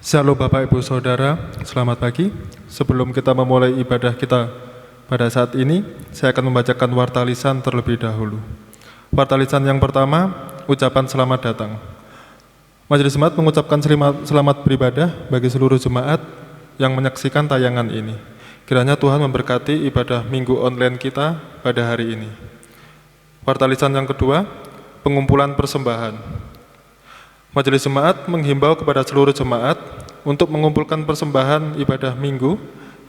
Shalom Bapak Ibu Saudara, selamat pagi. Sebelum kita memulai ibadah kita pada saat ini, saya akan membacakan warta lisan terlebih dahulu. Warta lisan yang pertama, ucapan selamat datang. Majelis Jemaat mengucapkan selamat beribadah bagi seluruh jemaat yang menyaksikan tayangan ini. Kiranya Tuhan memberkati ibadah minggu online kita pada hari ini. Warta lisan yang kedua, pengumpulan persembahan. Majelis Jemaat menghimbau kepada seluruh jemaat untuk mengumpulkan persembahan ibadah minggu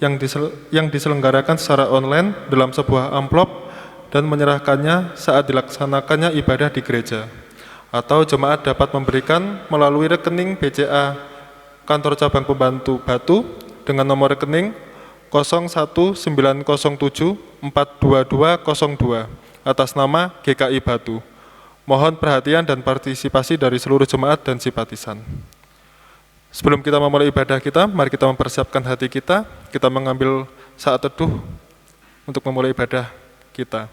yang diselenggarakan secara online dalam sebuah amplop dan menyerahkannya saat dilaksanakannya ibadah di gereja. Atau jemaat dapat memberikan melalui rekening BCA Kantor Cabang Pembantu Batu dengan nomor rekening 01907422202 atas nama GKI Batu. Mohon perhatian dan partisipasi dari seluruh jemaat dan simpatisan. Sebelum kita memulai ibadah kita, mari kita mempersiapkan hati kita. Kita mengambil saat teduh untuk memulai ibadah kita.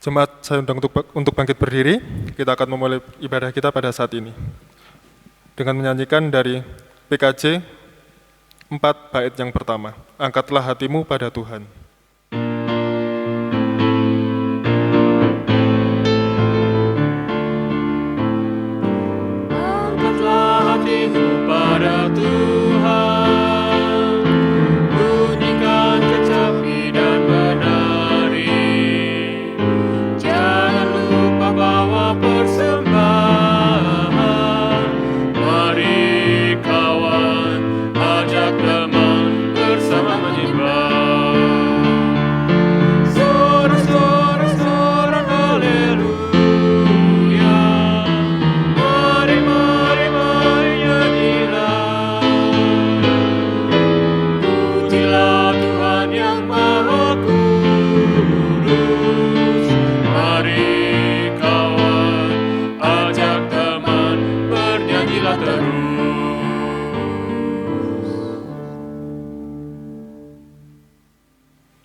Jemaat, saya undang untuk bangkit berdiri. Kita akan memulai ibadah kita pada saat ini dengan menyanyikan dari PKJ 4 bait yang pertama, angkatlah hatimu pada Tuhan. Angkatlah hatimu pada Tuhan, bunyikan kecapi dan menari, jangan lupa bawa persembahan.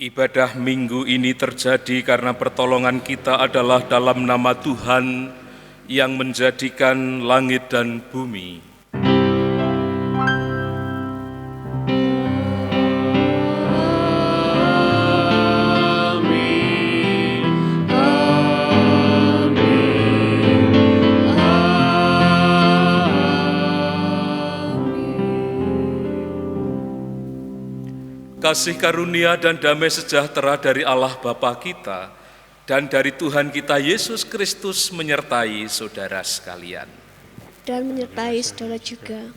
Ibadah minggu ini terjadi karena pertolongan kita adalah dalam nama Tuhan yang menjadikan langit dan bumi. Kasih karunia dan damai sejahtera dari Allah Bapa kita dan dari Tuhan kita Yesus Kristus menyertai saudara sekalian. Dan menyertai saudara juga.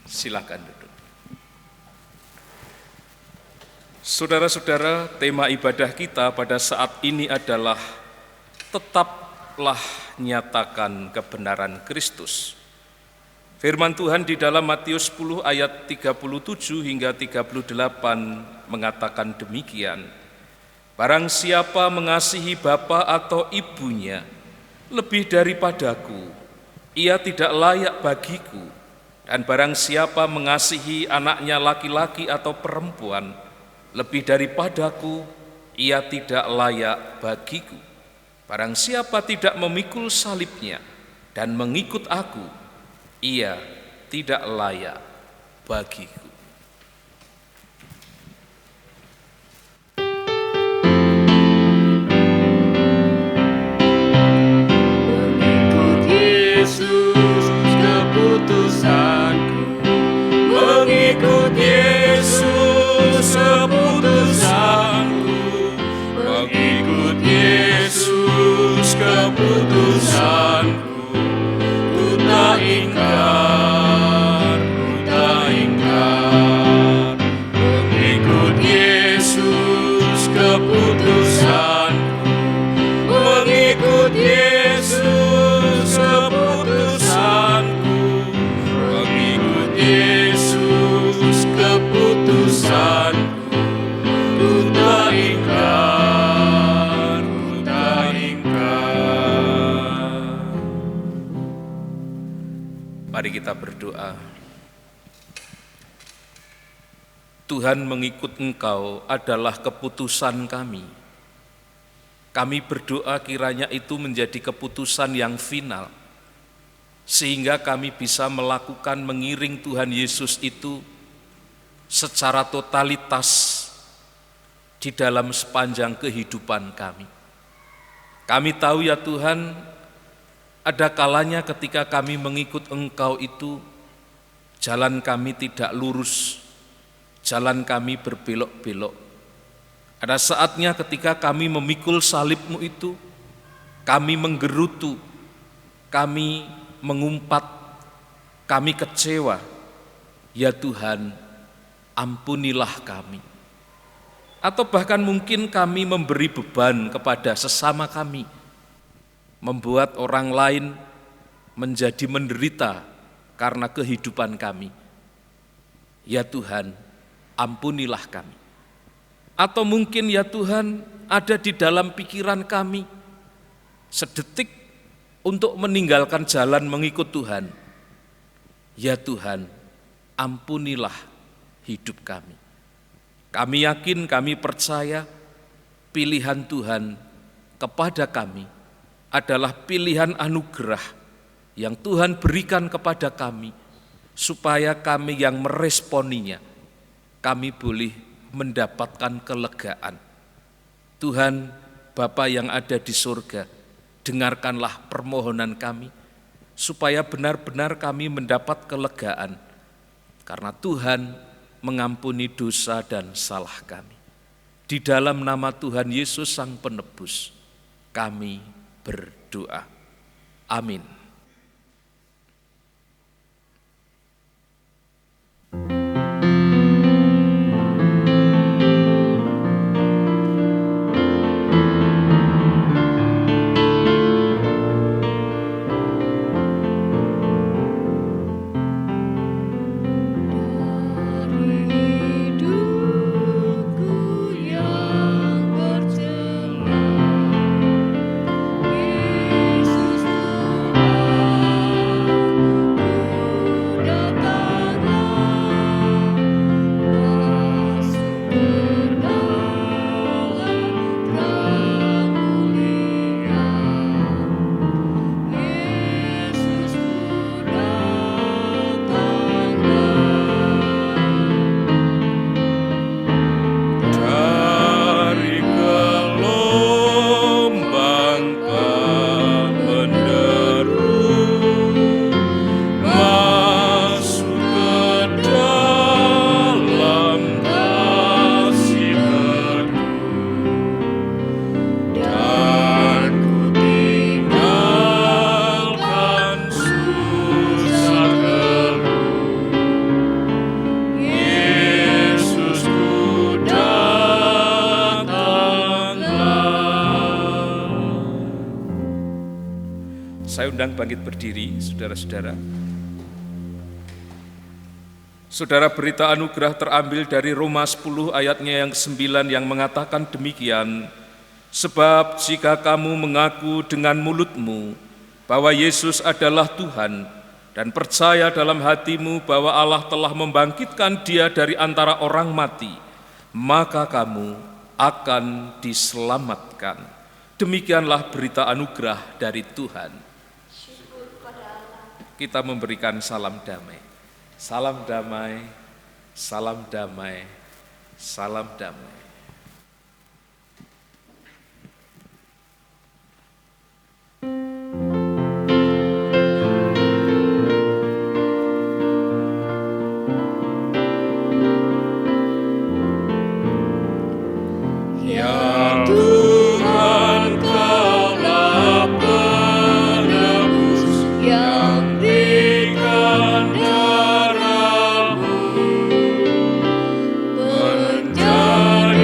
Silakan duduk. Saudara-saudara, tema ibadah kita pada saat ini adalah tetaplah nyatakan kebenaran Kristus. Firman Tuhan di dalam Matius 10 ayat 37 hingga 38 mengatakan demikian. Barang siapa mengasihi bapa atau ibunya lebih daripadaku, ia tidak layak bagiku. Dan barang siapa mengasihi anaknya laki-laki atau perempuan lebih daripadaku, ia tidak layak bagiku. Barang siapa tidak memikul salibnya dan mengikut aku, ia tidak layak bagiku. Mengikut Yesus keputusanku, mengikut Yesus keputusanku, mengikut Yesus keputusanku. Ku tak ingkar, mengikut Yesus keputusanku, mengikut Yesus keputusanku, mengikut Yesus keputusanku. Ku tak ingkar, Mari kita berdoa. Tuhan, mengikut Engkau adalah keputusan kami. Kami berdoa kiranya itu menjadi keputusan yang final, sehingga kami bisa melakukan mengiring Tuhan Yesus itu secara totalitas di dalam sepanjang kehidupan kami. Kami tahu ya Tuhan, ada kalanya ketika kami mengikut Engkau itu, jalan kami tidak lurus, jalan kami berbelok-belok. Ada saatnya ketika kami memikul salib-Mu itu, kami menggerutu, kami mengumpat, kami kecewa. Ya Tuhan, ampunilah kami. Atau bahkan mungkin kami memberi beban kepada sesama kami, membuat orang lain menjadi menderita karena kehidupan kami. Ya Tuhan, ampunilah kami. Atau mungkin ya Tuhan, ada di dalam pikiran kami sedetik untuk meninggalkan jalan mengikut Tuhan. Ya Tuhan, ampunilah hidup kami. Kami yakin, kami percaya pilihan Tuhan kepada kami adalah pilihan anugerah yang Tuhan berikan kepada kami, supaya kami yang meresponinya, kami boleh mendapatkan kelegaan. Tuhan, Bapa yang ada di surga, dengarkanlah permohonan kami, supaya benar-benar kami mendapat kelegaan, karena Tuhan mengampuni dosa dan salah kami. Di dalam nama Tuhan Yesus Sang Penebus, kami berdoa. Amin. Saya undang bangkit berdiri, saudara-saudara. Saudara, berita anugerah terambil dari Roma 10 ayatnya yang ke-9 yang mengatakan demikian, sebab jika kamu mengaku dengan mulutmu bahwa Yesus adalah Tuhan dan percaya dalam hatimu bahwa Allah telah membangkitkan Dia dari antara orang mati, maka kamu akan diselamatkan. Demikianlah berita anugerah dari Tuhan. Kita memberikan salam damai. Salam damai, salam damai, salam damai. Menjadi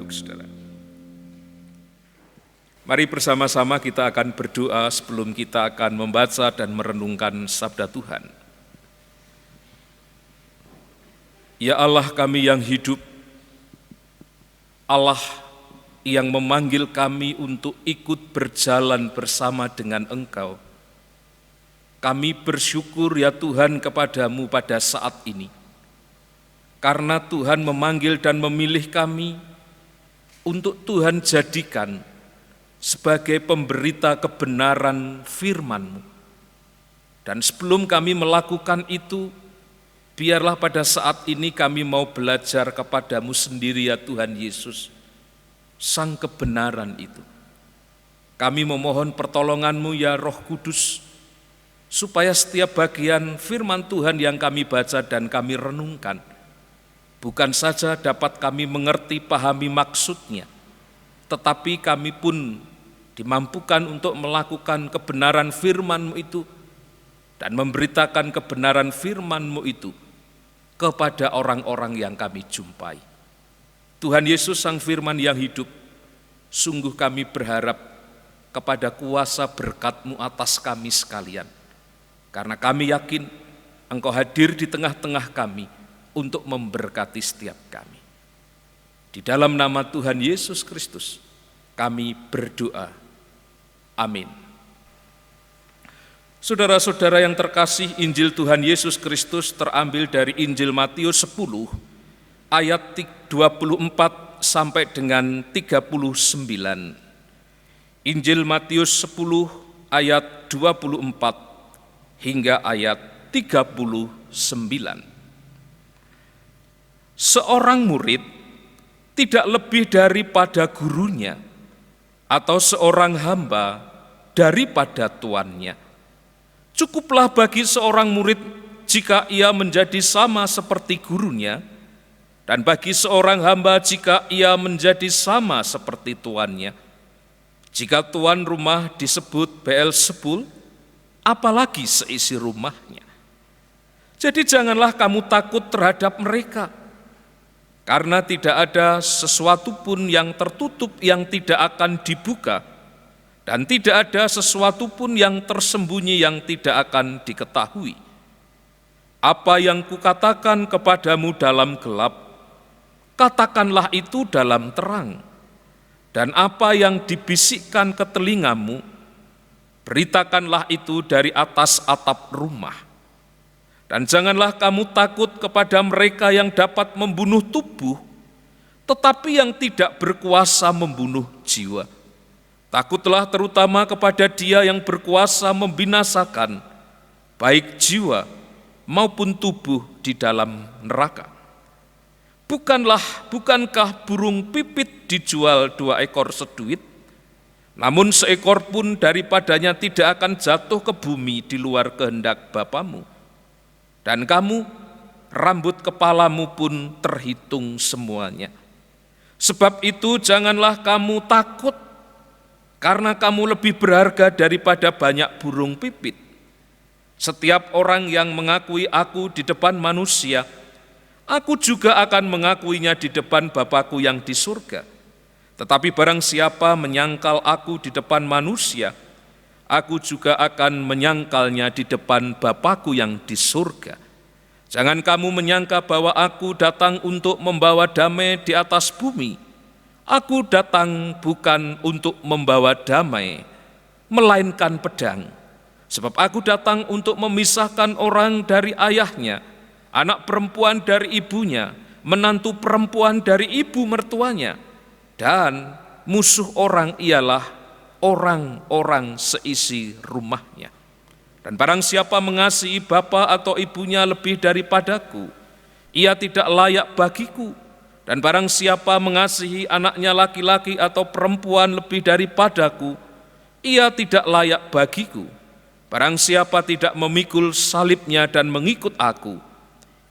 duduk, saudara. Mari bersama-sama kita akan berdoa sebelum kita akan membaca dan merenungkan sabda Tuhan. Ya Allah kami yang hidup, Allah yang memanggil kami untuk ikut berjalan bersama dengan Engkau. Kami bersyukur ya Tuhan kepadamu pada saat ini. Karena Tuhan memanggil dan memilih kami untuk Tuhan jadikan sebagai pemberita kebenaran firman-Mu. Dan sebelum kami melakukan itu, biarlah pada saat ini kami mau belajar kepadamu sendiri ya Tuhan Yesus, Sang kebenaran itu. Kami memohon pertolongan-Mu ya Roh Kudus, supaya setiap bagian firman Tuhan yang kami baca dan kami renungkan, bukan saja dapat kami mengerti pahami maksudnya, tetapi kami pun dimampukan untuk melakukan kebenaran firman-Mu itu dan memberitakan kebenaran firman-Mu itu kepada orang-orang yang kami jumpai. Tuhan Yesus Sang Firman yang hidup, sungguh kami berharap kepada kuasa berkat-Mu atas kami sekalian. Karena kami yakin Engkau hadir di tengah-tengah kami untuk memberkati setiap kami. Di dalam nama Tuhan Yesus Kristus, kami berdoa. Amin. Saudara-saudara yang terkasih, Injil Tuhan Yesus Kristus terambil dari Injil Matius 10 ayat 24 sampai dengan 39. Injil Matius 10 ayat 24 hingga ayat 39. Seorang murid tidak lebih daripada gurunya, atau seorang hamba daripada tuannya. Cukuplah bagi seorang murid jika ia menjadi sama seperti gurunya, dan bagi seorang hamba jika ia menjadi sama seperti tuannya. Jika tuan rumah disebut Beelzebul, apalagi seisi rumahnya. Jadi janganlah kamu takut terhadap mereka, karena tidak ada sesuatu pun yang tertutup yang tidak akan dibuka, dan tidak ada sesuatu pun yang tersembunyi yang tidak akan diketahui. Apa yang kukatakan kepadamu dalam gelap, katakanlah itu dalam terang. Dan apa yang dibisikkan ke telingamu, beritakanlah itu dari atas atap rumah. Dan janganlah kamu takut kepada mereka yang dapat membunuh tubuh, tetapi yang tidak berkuasa membunuh jiwa. Takutlah terutama kepada Dia yang berkuasa membinasakan baik jiwa maupun tubuh di dalam neraka. Bukankah burung pipit dijual 2 ekor seduit? Namun seekor pun daripadanya tidak akan jatuh ke bumi di luar kehendak Bapamu. Dan kamu, rambut kepalamu pun terhitung semuanya. Sebab itu janganlah kamu takut, karena kamu lebih berharga daripada banyak burung pipit. Setiap orang yang mengakui aku di depan manusia, aku juga akan mengakuinya di depan Bapa-Ku yang di surga. Tetapi barang siapa menyangkal aku di depan manusia, aku juga akan menyangkalnya di depan Bapa-Ku yang di surga. Jangan kamu menyangka bahwa aku datang untuk membawa damai di atas bumi. Aku datang bukan untuk membawa damai, melainkan pedang. Sebab aku datang untuk memisahkan orang dari ayahnya, anak perempuan dari ibunya, menantu perempuan dari ibu mertuanya, dan musuh orang ialah orang-orang seisi rumahnya. Dan barang siapa mengasihi bapa atau ibunya lebih daripadaku, ia tidak layak bagiku. Dan barang siapa mengasihi anaknya laki-laki atau perempuan lebih daripadaku, ia tidak layak bagiku. Barang siapa tidak memikul salibnya dan mengikut aku,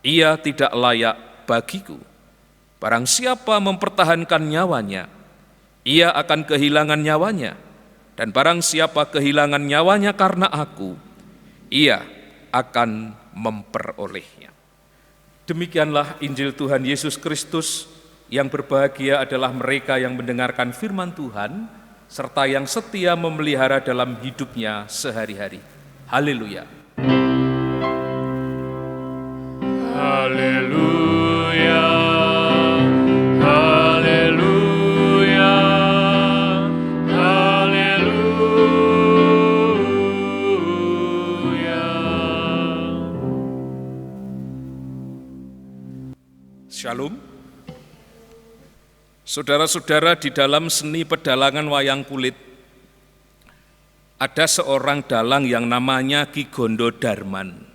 ia tidak layak bagiku. Barang siapa mempertahankan nyawanya, ia akan kehilangan nyawanya. Dan barang siapa kehilangan nyawanya karena aku, ia akan memperolehnya. Demikianlah Injil Tuhan Yesus Kristus. Yang berbahagia adalah mereka yang mendengarkan firman Tuhan, serta yang setia memelihara dalam hidupnya sehari-hari. Haleluya. Haleluya, haleluya, haleluya. Shalom. Saudara-saudara, di dalam seni pedalangan wayang kulit ada seorang dalang yang namanya Ki Gondo Darman.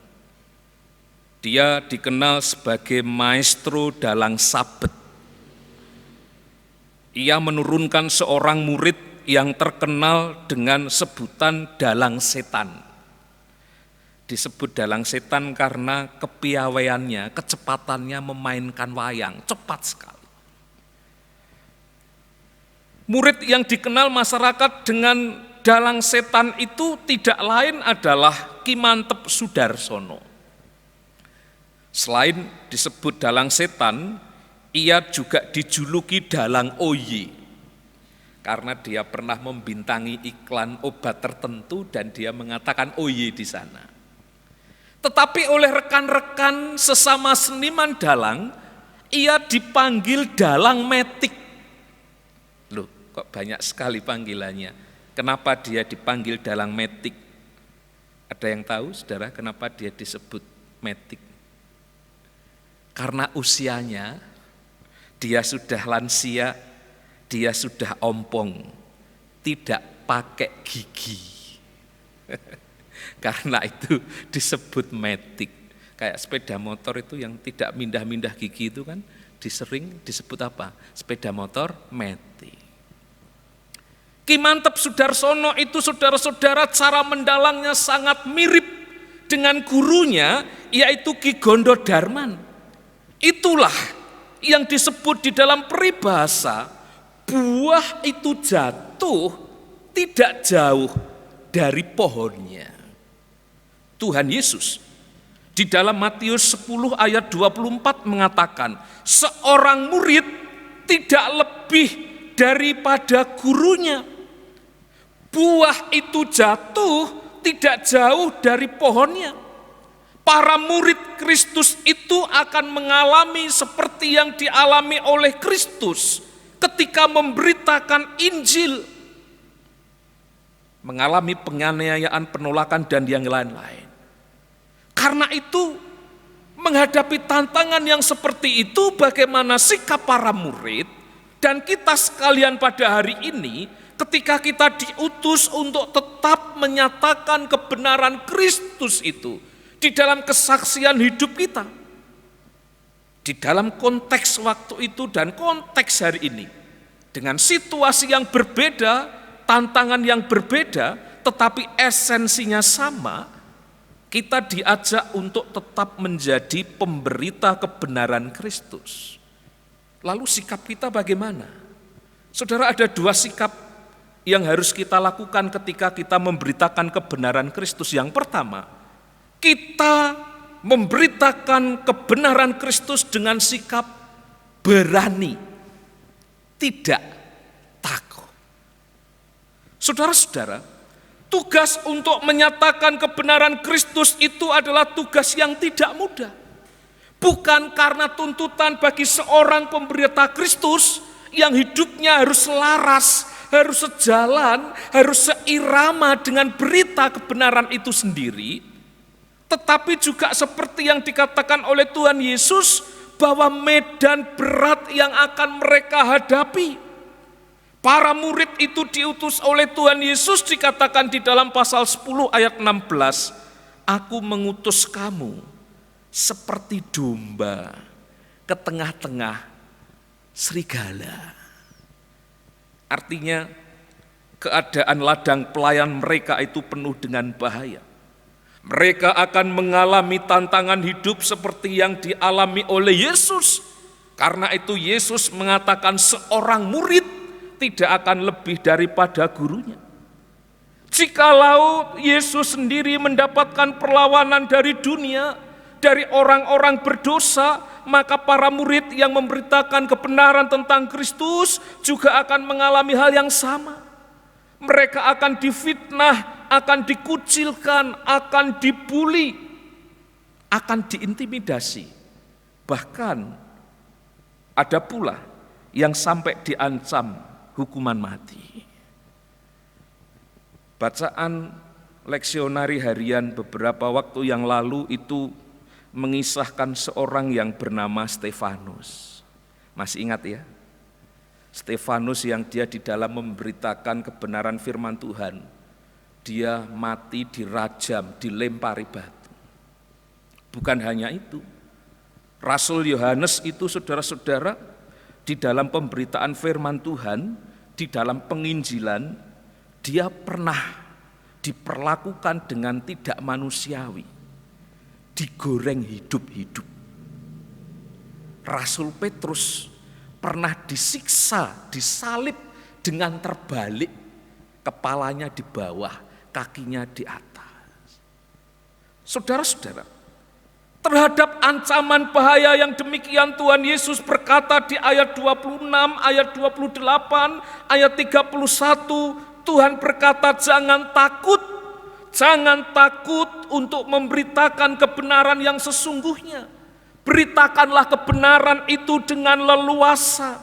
Dia dikenal sebagai maestro dalang sabet. Ia menurunkan seorang murid yang terkenal dengan sebutan dalang setan. Disebut dalang setan karena kepiawaiannya, kecepatannya memainkan wayang, cepat sekali. Murid yang dikenal masyarakat dengan dalang setan itu tidak lain adalah Ki Mantep Sudarsono. Selain disebut dalang setan, ia juga dijuluki dalang Oye. Karena dia pernah membintangi iklan obat tertentu dan dia mengatakan Oye di sana. Tetapi oleh rekan-rekan sesama seniman dalang, ia dipanggil dalang metik. Loh, kok banyak sekali panggilannya. Kenapa dia dipanggil dalang metik? Ada yang tahu, saudara, kenapa dia disebut metik? Karena usianya, dia sudah lansia, dia sudah ompong, tidak pakai gigi. Karena itu disebut metik. Kayak sepeda motor itu yang tidak mindah-mindah gigi itu kan disering disebut apa? Sepeda motor metik. Ki Mantep Sudarsono itu, saudara-saudara, cara mendalangnya sangat mirip dengan gurunya, yaitu Ki Gondo Darman. Itulah yang disebut di dalam peribahasa, buah itu jatuh tidak jauh dari pohonnya. Tuhan Yesus di dalam Matius 10 ayat 24 mengatakan, seorang murid tidak lebih daripada gurunya. Buah itu jatuh tidak jauh dari pohonnya. Para murid Kristus itu akan mengalami seperti yang dialami oleh Kristus ketika memberitakan Injil. Mengalami penganiayaan, penolakan, dan yang lain-lain. Karena itu, menghadapi tantangan yang seperti itu, bagaimana sikap para murid dan kita sekalian pada hari ini, ketika kita diutus untuk tetap menyatakan kebenaran Kristus itu di dalam kesaksian hidup kita. Di dalam konteks waktu itu dan konteks hari ini, dengan situasi yang berbeda, tantangan yang berbeda, tetapi esensinya sama, kita diajak untuk tetap menjadi pemberita kebenaran Kristus. Lalu sikap kita bagaimana? Saudara, ada dua sikap yang harus kita lakukan ketika kita memberitakan kebenaran Kristus. Yang pertama, kita memberitakan kebenaran Kristus dengan sikap berani, tidak takut. Saudara-saudara, tugas untuk menyatakan kebenaran Kristus itu adalah tugas yang tidak mudah. Bukan karena tuntutan bagi seorang pemberita Kristus yang hidupnya harus selaras, harus sejalan, harus seirama dengan berita kebenaran itu sendiri. Tetapi juga seperti yang dikatakan oleh Tuhan Yesus, bahwa medan berat yang akan mereka hadapi. Para murid itu diutus oleh Tuhan Yesus, dikatakan di dalam pasal 10 ayat 16, aku mengutus kamu seperti domba ke tengah-tengah serigala. Artinya keadaan ladang pelayan mereka itu penuh dengan bahaya. Mereka akan mengalami tantangan hidup seperti yang dialami oleh Yesus. Karena itu Yesus mengatakan seorang murid tidak akan lebih daripada gurunya. Jikalau Yesus sendiri mendapatkan perlawanan dari dunia, dari orang-orang berdosa, maka para murid yang memberitakan kebenaran tentang Kristus juga akan mengalami hal yang sama. Mereka akan difitnah, akan dikucilkan, akan dibuli, akan diintimidasi. Bahkan ada pula yang sampai diancam hukuman mati. Bacaan leksionari harian beberapa waktu yang lalu itu mengisahkan seorang yang bernama Stefanus. Masih ingat ya? Stefanus yang dia di dalam memberitakan kebenaran firman Tuhan, dia mati dirajam, dilempari batu. Bukan hanya itu, Rasul Yohanes itu saudara-saudara, di dalam pemberitaan firman Tuhan, di dalam penginjilan, dia pernah diperlakukan dengan tidak manusiawi, digoreng hidup-hidup. Rasul Petrus pernah disiksa, disalib dengan terbalik, kepalanya di bawah, kakinya di atas. Saudara-saudara, terhadap ancaman bahaya yang demikian Tuhan Yesus berkata di ayat 26, ayat 28, ayat 31, Tuhan berkata, jangan takut untuk memberitakan kebenaran yang sesungguhnya. Beritakanlah kebenaran itu dengan leluasa.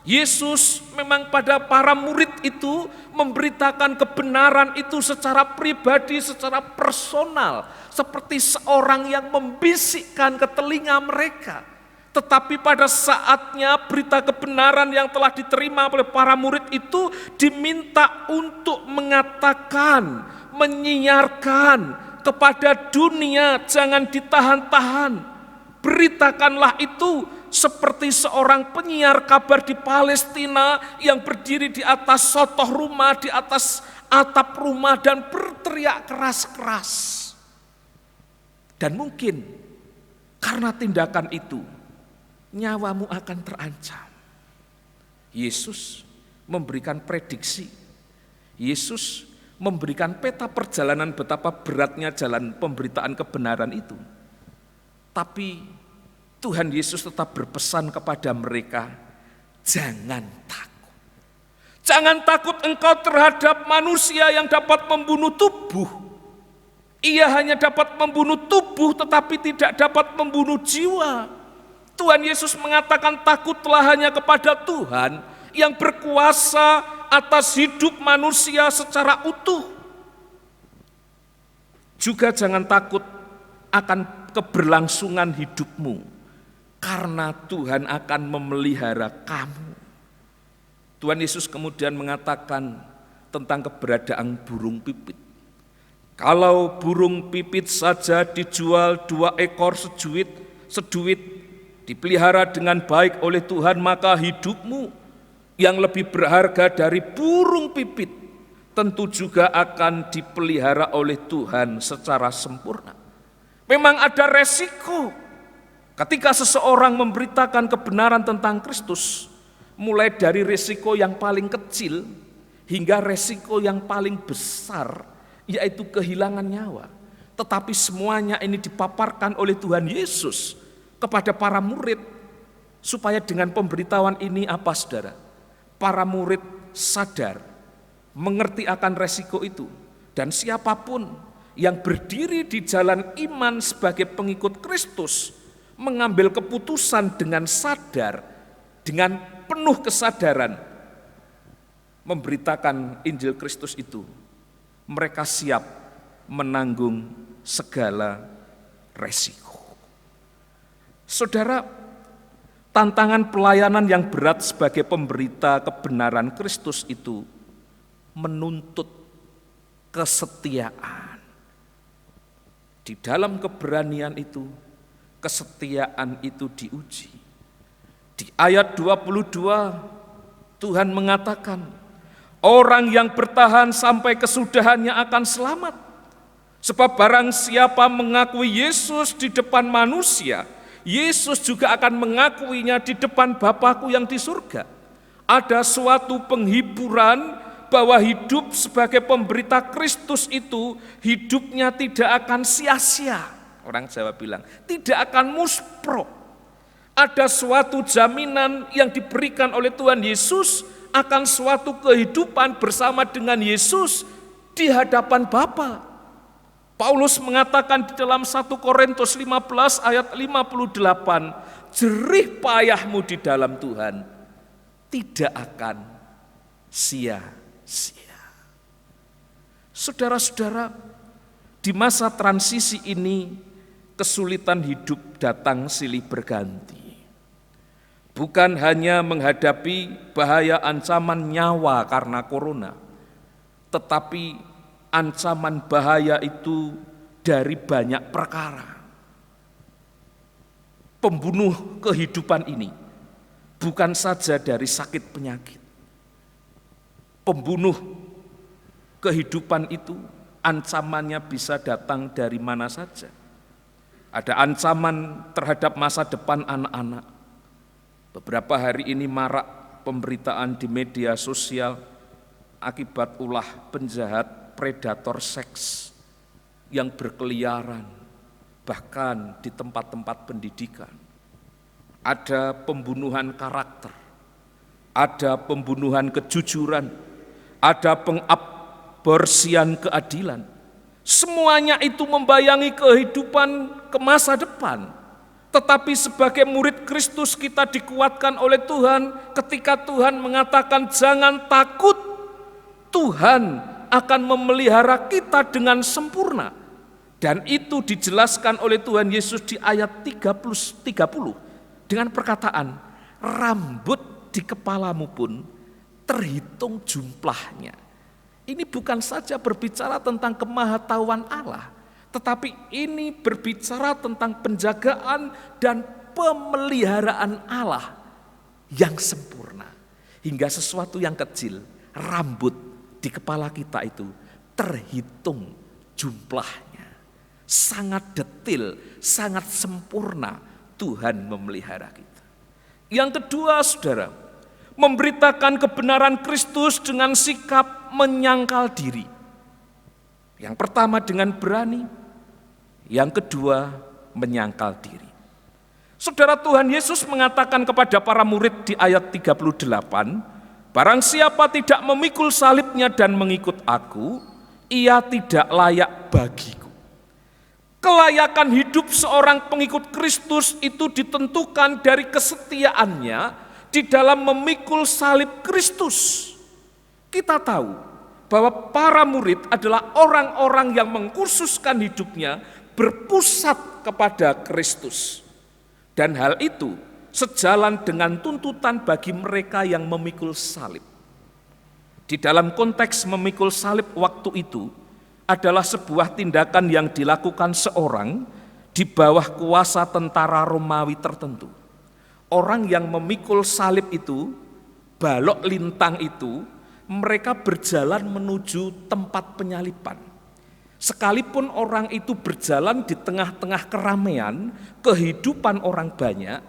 Yesus memang pada para murid itu memberitakan kebenaran itu secara pribadi, secara personal. Seperti seorang yang membisikkan ke telinga mereka. Tetapi pada saatnya berita kebenaran yang telah diterima oleh para murid itu diminta untuk mengatakan, menyiarkan kepada dunia, jangan ditahan-tahan. Beritakanlah itu seperti seorang penyiar kabar di Palestina yang berdiri di atas sotoh rumah, di atas atap rumah dan berteriak keras-keras. Dan mungkin karena tindakan itu, nyawamu akan terancam. Yesus memberikan prediksi. Yesus memberikan peta perjalanan betapa beratnya jalan pemberitaan kebenaran itu. Tapi Tuhan Yesus tetap berpesan kepada mereka, jangan takut. Jangan takut engkau terhadap manusia yang dapat membunuh tubuh. Ia hanya dapat membunuh tubuh tetapi tidak dapat membunuh jiwa. Tuhan Yesus mengatakan takutlah hanya kepada Tuhan yang berkuasa atas hidup manusia secara utuh. Juga jangan takut akan keberlangsungan hidupmu, karena Tuhan akan memelihara kamu. Tuhan Yesus kemudian mengatakan tentang keberadaan burung pipit. Kalau burung pipit saja dijual 2 ekor seduit, dipelihara dengan baik oleh Tuhan, maka hidupmu yang lebih berharga dari burung pipit tentu juga akan dipelihara oleh Tuhan secara sempurna. Memang ada resiko ketika seseorang memberitakan kebenaran tentang Kristus, mulai dari resiko yang paling kecil hingga resiko yang paling besar, yaitu kehilangan nyawa. Tetapi semuanya ini dipaparkan oleh Tuhan Yesus kepada para murid, supaya dengan pemberitahuan ini apa saudara? Para murid sadar, mengerti akan resiko itu, dan siapapun yang berdiri di jalan iman sebagai pengikut Kristus mengambil keputusan dengan sadar, dengan penuh kesadaran memberitakan Injil Kristus itu, mereka siap menanggung segala resiko. Saudara, tantangan pelayanan yang berat sebagai pemberita kebenaran Kristus itu menuntut kesetiaan. Di dalam keberanian itu, kesetiaan itu diuji. Di ayat 22, Tuhan mengatakan, orang yang bertahan sampai kesudahannya akan selamat. Sebab barang siapa mengakui Yesus di depan manusia, Yesus juga akan mengakuinya di depan Bapa-Ku yang di surga. Ada suatu penghiburan bahwa hidup sebagai pemberita Kristus itu hidupnya tidak akan sia-sia. Orang Jawa bilang, tidak akan muspro. Ada suatu jaminan yang diberikan oleh Tuhan Yesus akan suatu kehidupan bersama dengan Yesus di hadapan Bapa. Paulus mengatakan di dalam 1 Korintus 15 ayat 58, jerih payahmu di dalam Tuhan tidak akan sia-sia. Saudara-saudara, di masa transisi ini kesulitan hidup datang silih berganti. Bukan hanya menghadapi bahaya ancaman nyawa karena corona, tetapi ancaman bahaya itu dari banyak perkara. Pembunuh kehidupan ini bukan saja dari sakit penyakit. Pembunuh kehidupan itu ancamannya bisa datang dari mana saja. Ada ancaman terhadap masa depan anak-anak. Beberapa hari ini marak pemberitaan di media sosial akibat ulah penjahat predator seks yang berkeliaran bahkan di tempat-tempat pendidikan. Ada pembunuhan karakter, ada pembunuhan kejujuran, ada pengaborsian keadilan. Semuanya itu membayangi kehidupan ke masa depan. Tetapi sebagai murid Kristus kita dikuatkan oleh Tuhan ketika Tuhan mengatakan jangan takut, Tuhan akan memelihara kita dengan sempurna. Dan itu dijelaskan oleh Tuhan Yesus di ayat 30 dengan perkataan, rambut di kepalamu pun terhitung jumlahnya. Ini bukan saja berbicara tentang kemahatauan Allah, tetapi ini berbicara tentang penjagaan dan pemeliharaan Allah yang sempurna. Hingga sesuatu yang kecil, rambut di kepala kita itu terhitung jumlahnya. Sangat detil, sangat sempurna Tuhan memelihara kita. Yang kedua, saudara, memberitakan kebenaran Kristus dengan sikap menyangkal diri. Yang pertama dengan berani, yang kedua menyangkal diri. Saudara, Tuhan Yesus mengatakan kepada para murid di ayat 38, barang siapa tidak memikul salibnya dan mengikut aku, ia tidak layak bagiku. Kelayakan hidup seorang pengikut Kristus itu ditentukan dari kesetiaannya di dalam memikul salib Kristus. Kita tahu bahwa para murid adalah orang-orang yang mengkhususkan hidupnya berpusat kepada Kristus. Dan hal itu sejalan dengan tuntutan bagi mereka yang memikul salib. Di dalam konteks memikul salib waktu itu adalah sebuah tindakan yang dilakukan seorang di bawah kuasa tentara Romawi tertentu. Orang yang memikul salib itu, balok lintang itu, mereka berjalan menuju tempat penyaliban. Sekalipun orang itu berjalan di tengah-tengah keramaian, kehidupan orang banyak,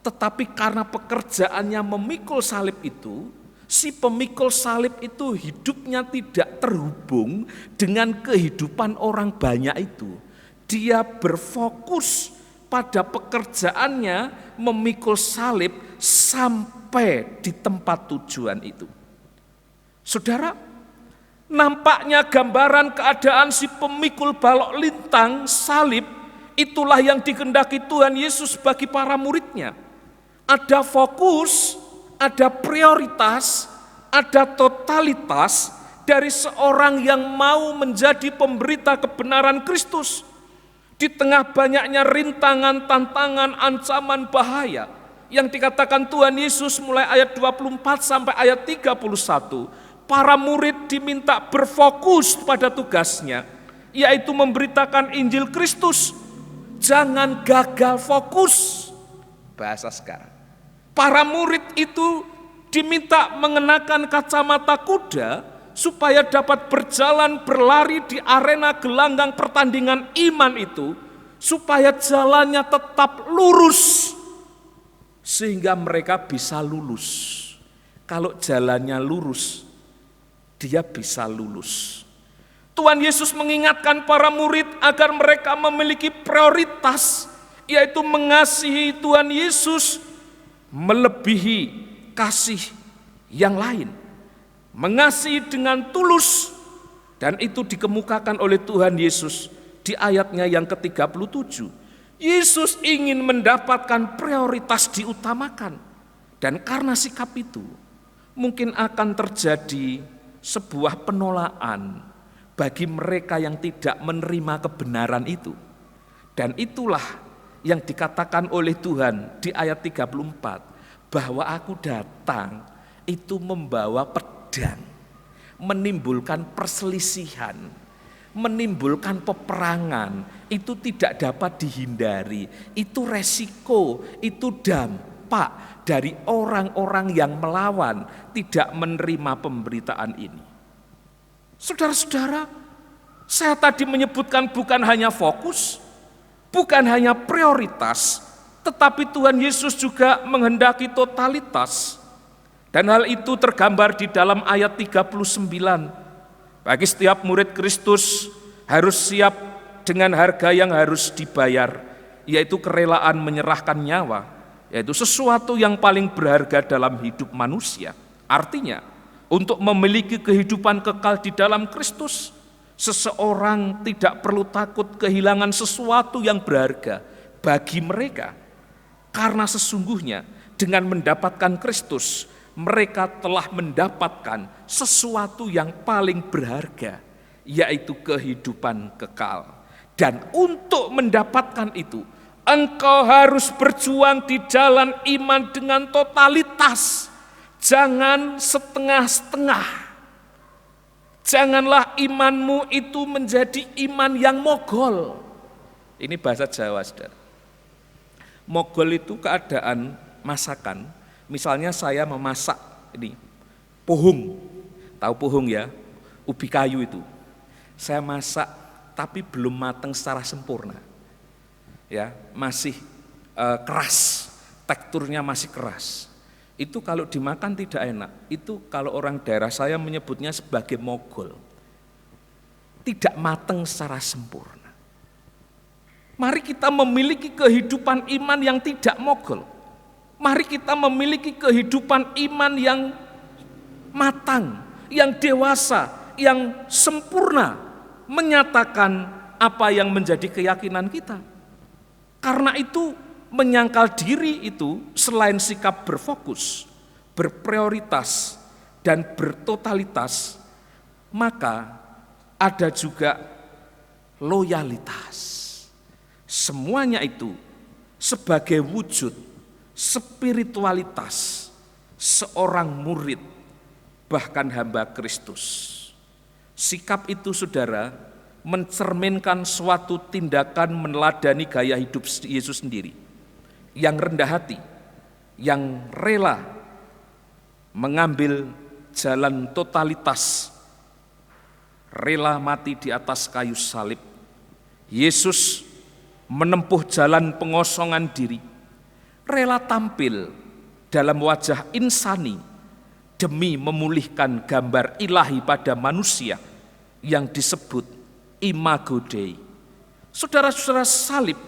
tetapi karena pekerjaannya memikul salib itu, si pemikul salib itu hidupnya tidak terhubung dengan kehidupan orang banyak itu. Dia berfokus pada pekerjaannya memikul salib sampai di tempat tujuan itu. Saudara, nampaknya gambaran keadaan si pemikul balok lintang salib itulah yang dikehendaki Tuhan Yesus bagi para muridnya. Ada fokus, ada prioritas, ada totalitas dari seorang yang mau menjadi pemberita kebenaran Kristus. Di tengah banyaknya rintangan, tantangan, ancaman, bahaya yang dikatakan Tuhan Yesus mulai ayat 24 sampai ayat 31, para murid diminta berfokus pada tugasnya, yaitu memberitakan Injil Kristus. Jangan gagal fokus. Bahasa sekarang. Para murid itu diminta mengenakan kacamata kuda supaya dapat berjalan berlari di arena gelanggang pertandingan iman itu, supaya jalannya tetap lurus sehingga mereka bisa lulus. Kalau jalannya lurus, dia bisa lulus. Tuhan Yesus mengingatkan para murid agar mereka memiliki prioritas, yaitu mengasihi Tuhan Yesus melebihi kasih yang lain. Mengasihi dengan tulus, dan itu dikemukakan oleh Tuhan Yesus di ayatnya yang ke-37. Yesus ingin mendapatkan prioritas diutamakan, dan karena sikap itu mungkin akan terjadi sebuah penolakan bagi mereka yang tidak menerima kebenaran itu. Dan itulah yang dikatakan oleh Tuhan di ayat 34, bahwa aku datang itu membawa pedang, menimbulkan perselisihan, menimbulkan peperangan. Itu tidak dapat dihindari, itu resiko, itu dampak dari orang-orang yang melawan, tidak menerima pemberitaan ini. Saudara-saudara, saya tadi menyebutkan bukan hanya fokus, bukan hanya prioritas, tetapi Tuhan Yesus juga menghendaki totalitas. Dan hal itu tergambar di dalam ayat 39. Bagi setiap murid Kristus harus siap dengan harga yang harus dibayar, yaitu kerelaan menyerahkan nyawa, yaitu sesuatu yang paling berharga dalam hidup manusia. Artinya, untuk memiliki kehidupan kekal di dalam Kristus, seseorang tidak perlu takut kehilangan sesuatu yang berharga bagi mereka. Karena sesungguhnya dengan mendapatkan Kristus, mereka telah mendapatkan sesuatu yang paling berharga, yaitu kehidupan kekal. Dan untuk mendapatkan itu, engkau harus berjuang di jalan iman dengan totalitas. Jangan setengah-setengah. Janganlah imanmu itu menjadi iman yang mogol. Ini bahasa Jawa, saudara. Mogol itu keadaan masakan. Misalnya saya memasak ini pohung. Tahu pohung ya? Ubi kayu itu. Saya masak tapi belum matang secara sempurna. Ya, masih keras, teksturnya masih keras. Itu kalau dimakan tidak enak. Itu kalau orang daerah saya menyebutnya sebagai mogol. Tidak matang secara sempurna. Mari kita memiliki kehidupan iman yang tidak mogol. Mari kita memiliki kehidupan iman yang matang, yang dewasa, yang sempurna, menyatakan apa yang menjadi keyakinan kita. Karena itu menyangkal diri itu selain sikap berfokus, berprioritas, dan bertotalitas, maka ada juga loyalitas. Semuanya itu sebagai wujud spiritualitas seorang murid, bahkan hamba Kristus. Sikap itu, saudara, mencerminkan suatu tindakan meneladani gaya hidup Yesus sendiri, yang rendah hati, yang rela mengambil jalan totalitas, rela mati di atas kayu salib. Yesus menempuh jalan pengosongan diri, rela tampil dalam wajah insani demi memulihkan gambar ilahi pada manusia yang disebut imago Dei. Saudara-saudara, salib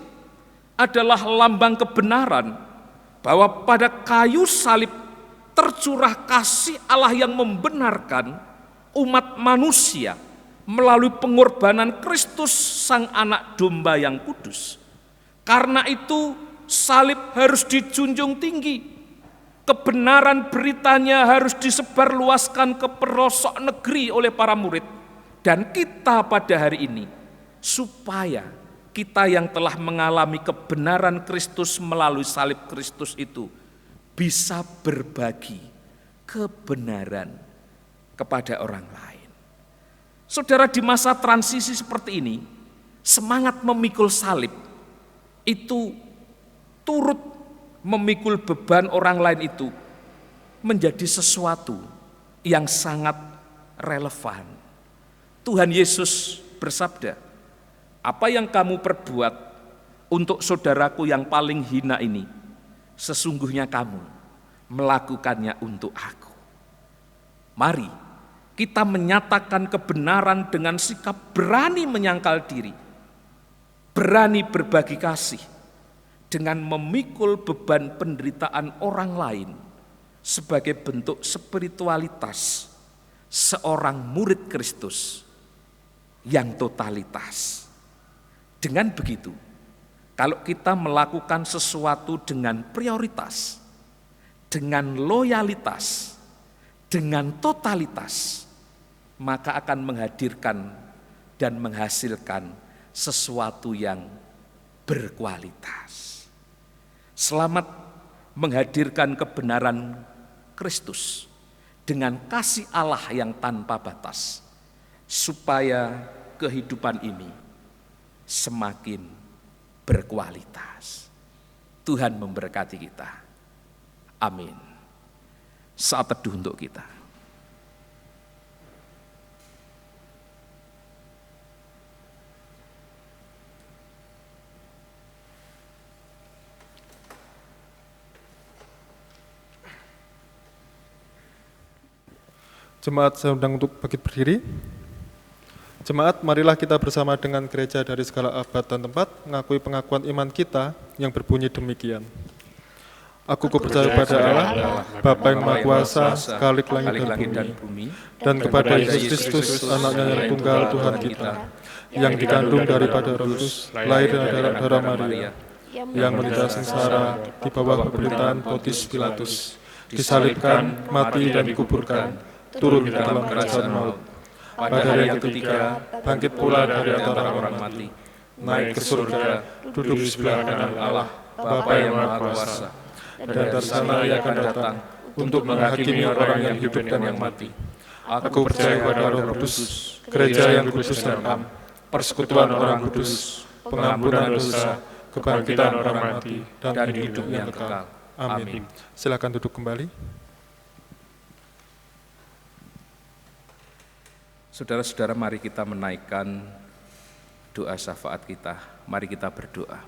adalah lambang kebenaran bahwa pada kayu salib tercurah kasih Allah yang membenarkan umat manusia melalui pengorbanan Kristus Sang Anak Domba yang kudus. Karena itu salib harus dijunjung tinggi. Kebenaran beritanya harus disebarluaskan ke pelosok negeri oleh para murid. Dan kita pada hari ini, supaya kita yang telah mengalami kebenaran Kristus melalui salib Kristus itu bisa berbagi kebenaran kepada orang lain. Saudara, di masa transisi seperti ini, semangat memikul salib itu turut memikul beban orang lain itu menjadi sesuatu yang sangat relevan. Tuhan Yesus bersabda, apa yang kamu perbuat untuk saudaraku yang paling hina ini, sesungguhnya kamu melakukannya untuk aku. Mari kita menyatakan kebenaran dengan sikap berani menyangkal diri, berani berbagi kasih, dengan memikul beban penderitaan orang lain sebagai bentuk spiritualitas seorang murid Kristus yang totalitas. Dengan begitu, kalau kita melakukan sesuatu dengan prioritas, dengan loyalitas, dengan totalitas, maka akan menghadirkan dan menghasilkan sesuatu yang berkualitas. Selamat menghadirkan kebenaran Kristus dengan kasih Allah yang tanpa batas, supaya kehidupan ini semakin berkualitas. Tuhan memberkati kita. Amin. Saat teduh untuk kita. Jemaat, saya undang untuk bangkit berdiri. Jemaat, marilah kita bersama dengan gereja dari segala abad dan tempat mengakui pengakuan iman kita yang berbunyi demikian. Aku percaya pada Allah, Bapa yang Maha Kuasa, Khalik langit dan bumi, dan kepada Yesus Kristus, Anaknya yang tunggal Tuhan kita, yang dikandung daripada Roh Kudus, lahir dari darah Maria, yang menderita sengsara di bawah pemerintahan Pontius Pilatus, disalibkan, mati dan dikuburkan, turun ke dalam kerajaan maut. Pada hari yang ketiga, bangkit pula dari antara orang mati, naik ke surga, duduk di sebelah kanan Allah, Bapa yang Maha Kuasa. Dan dari sana Ia akan datang untuk menghakimi orang yang hidup dan yang mati. Aku percaya pada Roh Kudus, gereja yang kudus dan am, persekutuan orang kudus, pengampunan dosa, kebangkitan orang mati, dan hidup yang kekal. Amin. Silakan duduk kembali. Saudara-saudara, mari kita menaikkan doa syafaat kita. Mari kita berdoa.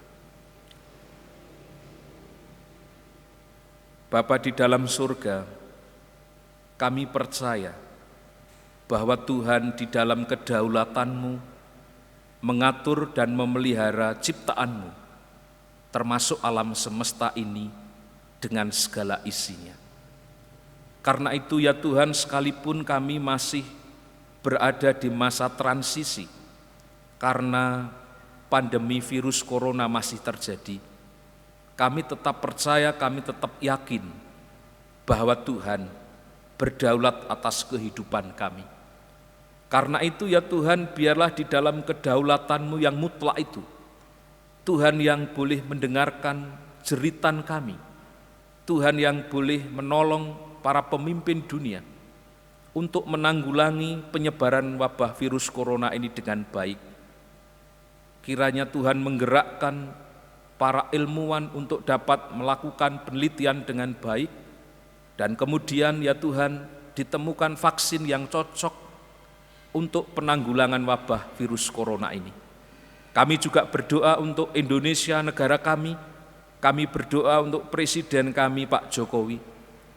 Bapa di dalam surga, kami percaya bahwa Tuhan di dalam kedaulatan-Mu mengatur dan memelihara ciptaan-Mu, termasuk alam semesta ini dengan segala isinya. Karena itu ya Tuhan, sekalipun kami masih berada di masa transisi karena pandemi virus corona masih terjadi, kami tetap percaya, kami tetap yakin bahwa Tuhan berdaulat atas kehidupan kami. Karena itu ya Tuhan, biarlah di dalam kedaulatan-Mu yang mutlak itu, Tuhan yang boleh mendengarkan jeritan kami, Tuhan yang boleh menolong para pemimpin dunia untuk menanggulangi penyebaran wabah virus corona ini dengan baik. Kiranya Tuhan menggerakkan para ilmuwan untuk dapat melakukan penelitian dengan baik, dan kemudian ya Tuhan ditemukan vaksin yang cocok untuk penanggulangan wabah virus corona ini. Kami juga berdoa untuk Indonesia, negara kami berdoa untuk Presiden kami Pak Jokowi,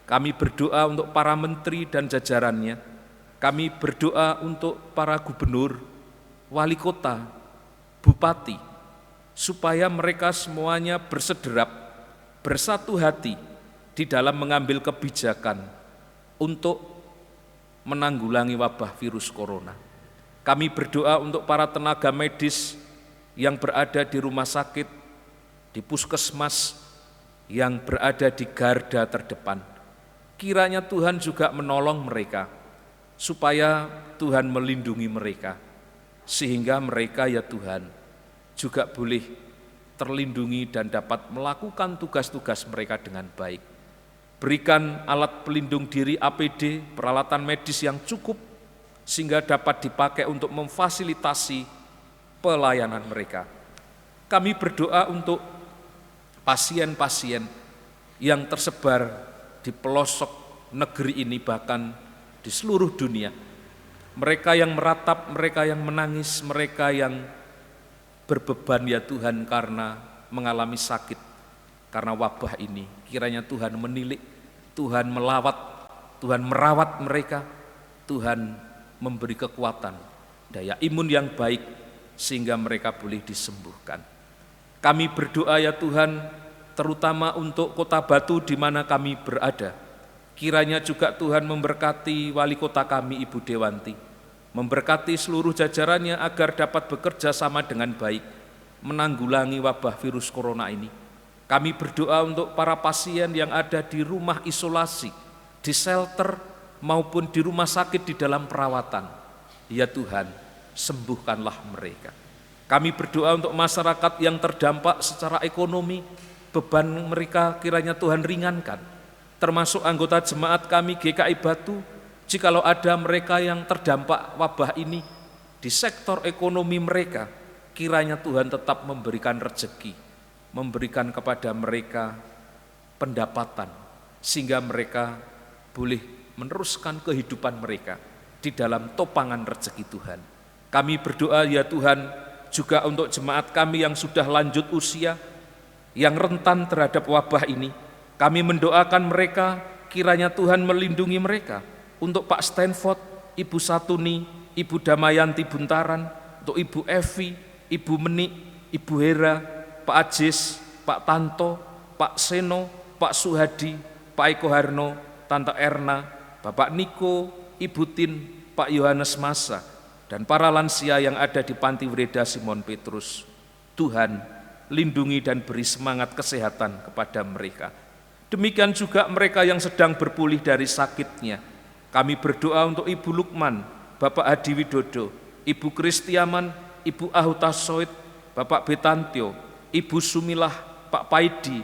kami berdoa untuk para menteri dan jajarannya, kami berdoa untuk para gubernur, wali kota, bupati, supaya mereka semuanya bersederap, bersatu hati di dalam mengambil kebijakan untuk menanggulangi wabah virus corona. Kami berdoa untuk para tenaga medis yang berada di rumah sakit, di puskesmas, yang berada di garda terdepan. Kiranya Tuhan juga menolong mereka, supaya Tuhan melindungi mereka, sehingga mereka ya Tuhan juga boleh terlindungi dan dapat melakukan tugas-tugas mereka dengan baik. Berikan alat pelindung diri APD, peralatan medis yang cukup, sehingga dapat dipakai untuk memfasilitasi pelayanan mereka. Kami berdoa untuk pasien-pasien yang tersebar di pelosok negeri ini, bahkan di seluruh dunia. Mereka yang meratap, mereka yang menangis, mereka yang berbeban ya Tuhan karena mengalami sakit karena wabah ini. Kiranya Tuhan menilik, Tuhan melawat, Tuhan merawat mereka, Tuhan memberi kekuatan, daya imun yang baik sehingga mereka boleh disembuhkan. Kami berdoa ya Tuhan, terutama untuk Kota Batu di mana kami berada. Kiranya juga Tuhan memberkati wali kota kami Ibu Dewanti, memberkati seluruh jajarannya agar dapat bekerja sama dengan baik, menanggulangi wabah virus corona ini. Kami berdoa untuk para pasien yang ada di rumah isolasi, di shelter, maupun di rumah sakit di dalam perawatan. Ya Tuhan, sembuhkanlah mereka. Kami berdoa untuk masyarakat yang terdampak secara ekonomi, beban mereka kiranya Tuhan ringankan. Termasuk anggota jemaat kami GKI Batu, jikalau ada mereka yang terdampak wabah ini di sektor ekonomi mereka, kiranya Tuhan tetap memberikan rezeki, memberikan kepada mereka pendapatan, sehingga mereka boleh meneruskan kehidupan mereka di dalam topangan rezeki Tuhan. Kami berdoa ya Tuhan juga untuk jemaat kami yang sudah lanjut usia, yang rentan terhadap wabah ini. Kami mendoakan mereka, kiranya Tuhan melindungi mereka. Untuk Pak Stanford, Ibu Satuni, Ibu Damayanti Buntaran, untuk Ibu Evi, Ibu Menik, Ibu Hera, Pak Ajis, Pak Tanto, Pak Seno, Pak Suhadi, Pak Eko Harno, Tante Erna, Bapak Niko, Ibu Tin, Pak Yohanes Masa, dan para lansia yang ada di Panti Wreda Simon Petrus. Tuhan, lindungi dan beri semangat kesehatan kepada mereka. Demikian juga mereka yang sedang berpulih dari sakitnya. Kami berdoa untuk Ibu Lukman, Bapak Hadi Widodo, Ibu Kristiaman, Ibu Ahutasoid, Bapak Betantio, Ibu Sumilah, Pak Paidi,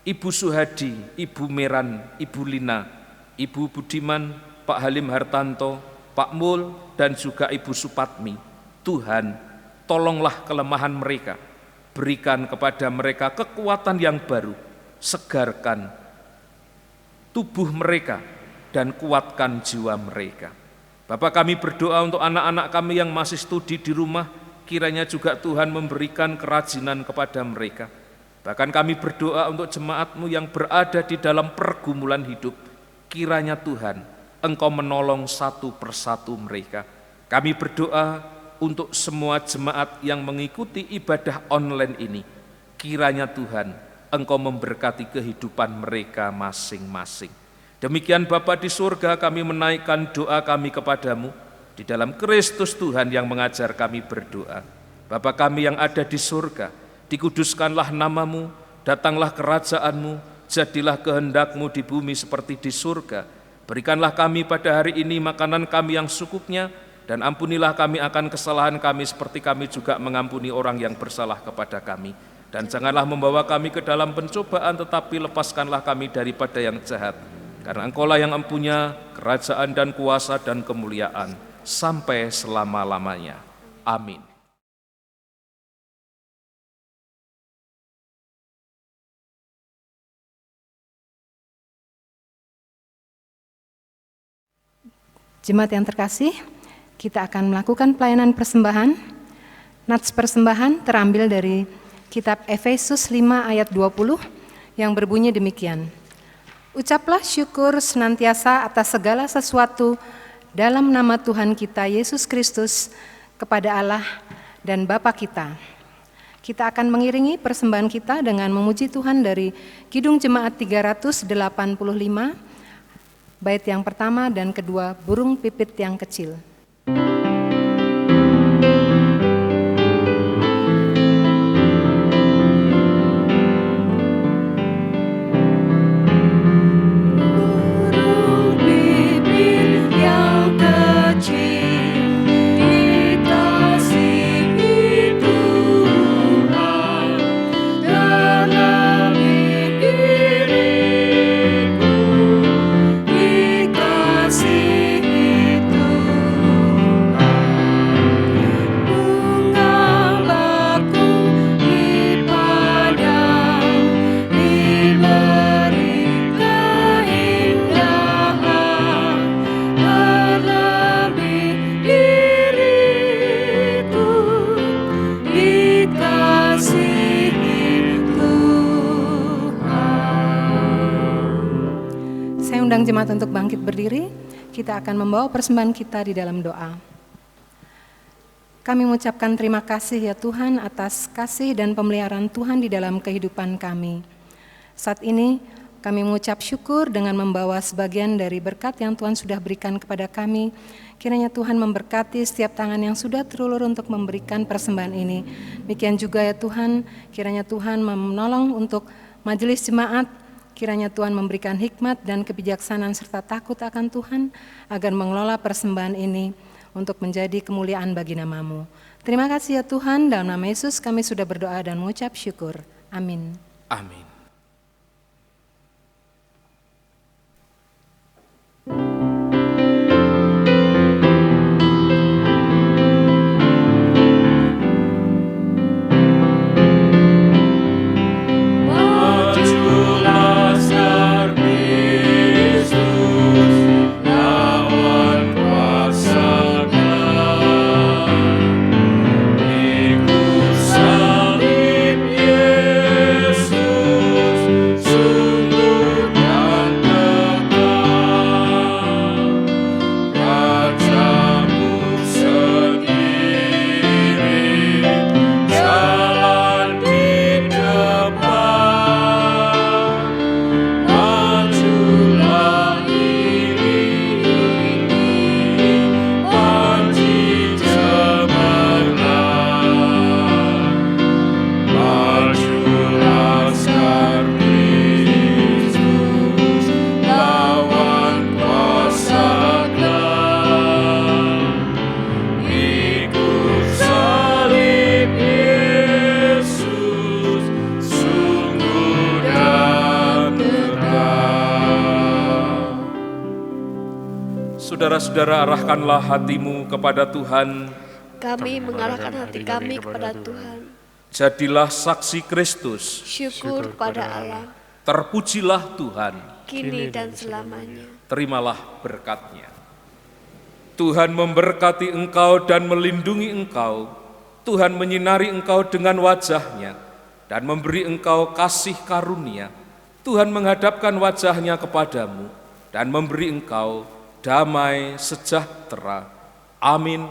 Ibu Suhadi, Ibu Meran, Ibu Lina, Ibu Budiman, Pak Halim Hartanto, Pak Mul, dan juga Ibu Supatmi. Tuhan, tolonglah kelemahan mereka, berikan kepada mereka kekuatan yang baru, segarkan tubuh mereka dan kuatkan jiwa mereka. Bapak, kami berdoa untuk anak-anak kami yang masih studi di rumah, kiranya juga Tuhan memberikan kerajinan kepada mereka. Bahkan kami berdoa untuk jemaat-Mu yang berada di dalam pergumulan hidup, kiranya Tuhan Engkau menolong satu persatu mereka. Kami berdoa untuk semua jemaat yang mengikuti ibadah online ini, kiranya Tuhan Engkau memberkati kehidupan mereka masing-masing. Demikian Bapa di surga, kami menaikkan doa kami kepadamu di dalam Kristus Tuhan yang mengajar kami berdoa. Bapa kami yang ada di surga, dikuduskanlah namamu, datanglah kerajaanmu, jadilah kehendak-Mu di bumi seperti di surga. Berikanlah kami pada hari ini makanan kami yang secukupnya, dan ampunilah kami akan kesalahan kami seperti kami juga mengampuni orang yang bersalah kepada kami. Dan janganlah membawa kami ke dalam pencobaan, tetapi lepaskanlah kami daripada yang jahat. Karena Engkaulah yang mempunyai kerajaan dan kuasa dan kemuliaan sampai selama-lamanya. Amin. Jemaat yang terkasih, kita akan melakukan pelayanan persembahan. Nats persembahan terambil dari Kitab Efesus 5 ayat 20 yang berbunyi demikian. Ucaplah syukur senantiasa atas segala sesuatu dalam nama Tuhan kita Yesus Kristus kepada Allah dan Bapa kita. Kita akan mengiringi persembahan kita dengan memuji Tuhan dari Kidung Jemaat 385, bait yang pertama dan kedua, burung pipit yang kecil. Jemaat untuk bangkit. bangkit berdiri, kita akan membawa persembahan kita di dalam doa. Kami mengucapkan terima kasih ya Tuhan atas kasih dan pemeliharaan Tuhan di dalam kehidupan kami. Saat ini kami mengucap syukur dengan membawa sebagian dari berkat yang Tuhan sudah berikan kepada kami. Kiranya Tuhan memberkati setiap tangan yang sudah terulur untuk memberikan persembahan ini. Demikian juga ya Tuhan, kiranya Tuhan menolong untuk majelis jemaat. Kiranya Tuhan memberikan hikmat dan kebijaksanaan serta takut akan Tuhan agar mengelola persembahan ini untuk menjadi kemuliaan bagi nama-Mu. Terima kasih ya Tuhan, dalam nama Yesus kami sudah berdoa dan mengucap syukur. Amin. Amin. Saudara-saudara, arahkanlah hatimu kepada Tuhan. Kami mengarahkan hati kami kepada Tuhan. Jadilah saksi Kristus. Syukur pada Allah, Terpujilah Tuhan. kini dan selamanya. Terimalah berkat-Nya. Tuhan memberkati engkau dan melindungi engkau. Tuhan menyinari engkau dengan wajah-Nya dan memberi engkau kasih karunia. Tuhan menghadapkan wajah-Nya kepadamu dan memberi engkau damai sejahtera. Amin.